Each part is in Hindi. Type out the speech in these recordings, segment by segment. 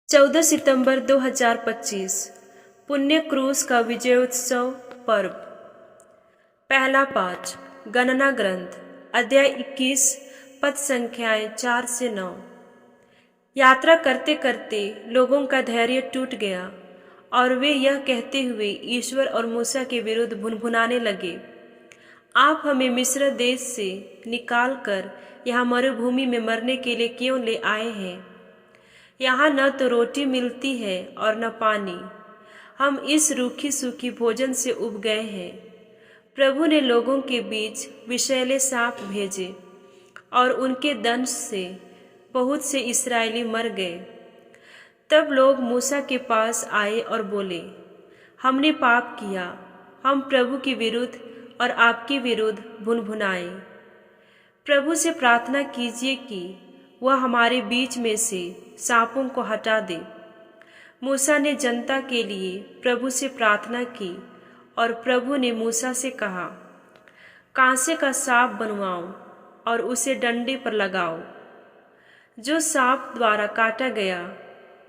14 सितंबर 2025 पुण्य क्रूस का विजयोत्सव पर्व। पहला पाठ गणना ग्रंथ अध्याय 21 पद संख्याएं 4 से 9। यात्रा करते करते लोगों का धैर्य टूट गया और वे यह कहते हुए ईश्वर और मूसा के विरुद्ध भुनभुनाने लगे, आप हमें मिस्र देश से निकालकर यहाँ मरुभूमि में मरने के लिए क्यों ले आए हैं? यहाँ न तो रोटी मिलती है और न पानी, हम इस रूखी सूखी भोजन से उब गए हैं। प्रभु ने लोगों के बीच विषैले सांप भेजे और उनके दंश से बहुत से इस्राएली मर गए। तब लोग मूसा के पास आए और बोले, हमने पाप किया, हम प्रभु के विरुद्ध और आपके विरुद्ध भुनभुनाए। प्रभु से प्रार्थना कीजिए कि वह हमारे बीच में से सांपों को हटा दे। मूसा ने जनता के लिए प्रभु से प्रार्थना की और प्रभु ने मूसा से कहा, कांसे का सांप बनवाओ और उसे डंडे पर लगाओ। जो सांप द्वारा काटा गया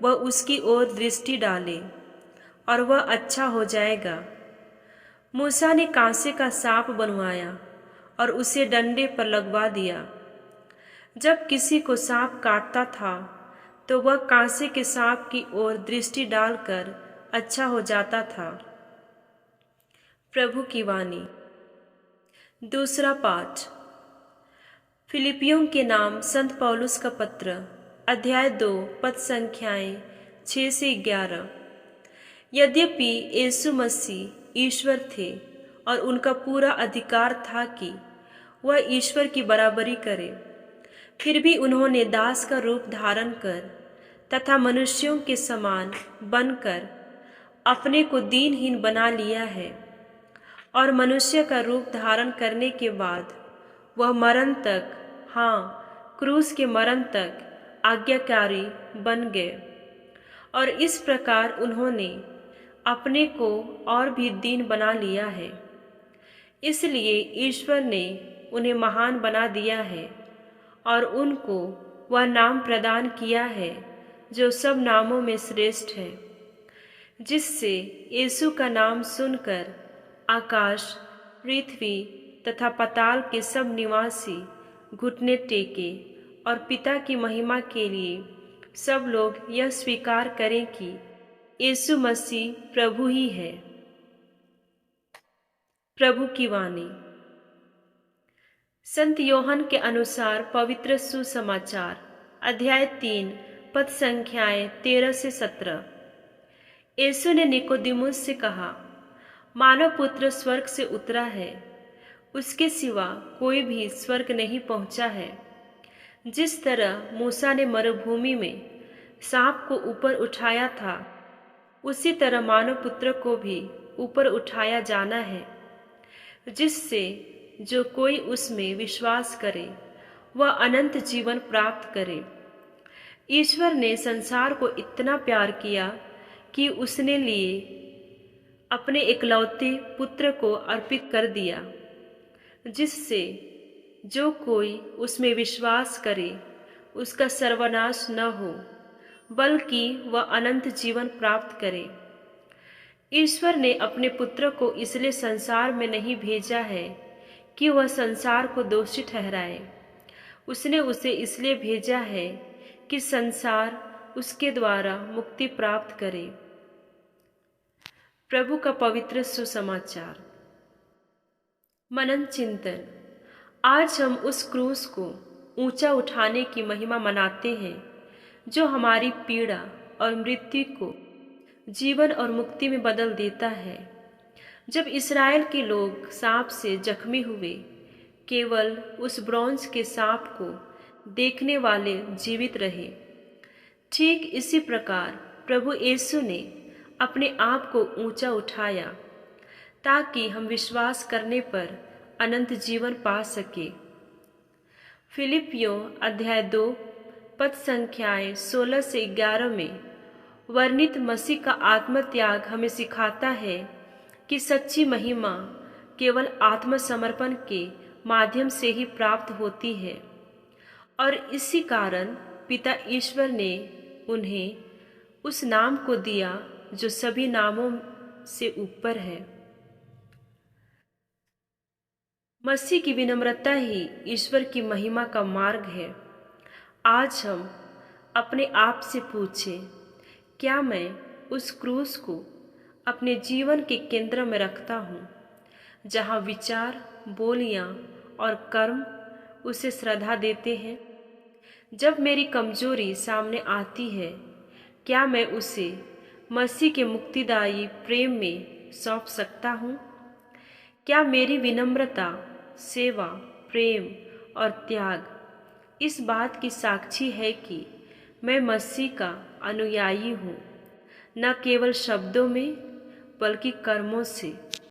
वह उसकी ओर दृष्टि डाले और वह अच्छा हो जाएगा। मूसा ने कांसे का सांप बनवाया और उसे डंडे पर लगवा दिया। जब किसी को सांप काटता था तो वह कांसे के सांप की ओर दृष्टि डालकर अच्छा हो जाता था। प्रभु की वाणी। दूसरा पाठ फिलिपियों के नाम संत पौलुस का पत्र अध्याय 2 पद संख्याएं 6 से 11। यद्यपि यीशु मसीह ईश्वर थे और उनका पूरा अधिकार था कि वह ईश्वर की बराबरी करे, फिर भी उन्होंने दास का रूप धारण कर तथा मनुष्यों के समान बनकर अपने को दीनहीन बना लिया है। और मनुष्य का रूप धारण करने के बाद वह मरण तक, हाँ क्रूस के मरण तक आज्ञाकारी बन गए। और इस प्रकार उन्होंने अपने को और भी दीन बना लिया है। इसलिए ईश्वर ने उन्हें महान बना दिया है और उनको वह नाम प्रदान किया है जो सब नामों में श्रेष्ठ है, जिससे यीशु का नाम सुनकर आकाश, पृथ्वी तथा पाताल के सब निवासी घुटने टेके और पिता की महिमा के लिए सब लोग यह स्वीकार करें कि यीशु मसीह प्रभु ही है। प्रभु की वाणी। संत योहन के अनुसार पवित्र सुसमाचार अध्याय 3 पद संख्याएं 13 से 17। यीशु ने निकोदेमुस से कहा, मानव पुत्र स्वर्ग से उतरा है, उसके सिवा कोई भी स्वर्ग नहीं पहुंचा है। जिस तरह मूसा ने मरुभूमि में सांप को ऊपर उठाया था, उसी तरह मानव पुत्र को भी ऊपर उठाया जाना है, जिससे जो कोई उसमें विश्वास करे वह अनंत जीवन प्राप्त करे। ईश्वर ने संसार को इतना प्यार किया कि उसने लिए अपने एकलौते पुत्र को अर्पित कर दिया, जिससे जो कोई उसमें विश्वास करे उसका सर्वनाश न हो, बल्कि वह अनंत जीवन प्राप्त करे। ईश्वर ने अपने पुत्र को इसलिए संसार में नहीं भेजा है कि वह संसार को दोषी ठहराए, उसने उसे इसलिए भेजा है कि संसार उसके द्वारा मुक्ति प्राप्त करे। प्रभु का पवित्र सुसमाचार। मनन चिंतन। आज हम उस क्रूस को ऊंचा उठाने की महिमा मनाते हैं जो हमारी पीड़ा और मृत्यु को जीवन और मुक्ति में बदल देता है। जब इस्राएल के लोग सांप से जख्मी हुए, केवल उस ब्रॉन्ज के सांप को देखने वाले जीवित रहे। ठीक इसी प्रकार प्रभु यीशु ने अपने आप को ऊंचा उठाया ताकि हम विश्वास करने पर अनंत जीवन पा सके। फिलिपियों अध्याय 2 पद संख्याएं 16 से 11 में वर्णित मसीह का आत्मत्याग हमें सिखाता है कि सच्ची महिमा केवल आत्मसमर्पण के माध्यम से ही प्राप्त होती है। और इसी कारण पिता ईश्वर ने उन्हें उस नाम को दिया जो सभी नामों से ऊपर है। मसीह की विनम्रता ही ईश्वर की महिमा का मार्ग है। आज हम अपने आप से पूछें, क्या मैं उस क्रूस को अपने जीवन के केंद्र में रखता हूँ, जहाँ विचार, बोलियाँ और कर्म उसे श्रद्धा देते हैं? जब मेरी कमजोरी सामने आती है, क्या मैं उसे मसीह के मुक्तिदायी प्रेम में सौंप सकता हूँ? क्या मेरी विनम्रता, सेवा, प्रेम और त्याग इस बात की साक्षी है कि मैं मसीह का अनुयायी हूँ, न केवल शब्दों में बल्कि कर्मों से?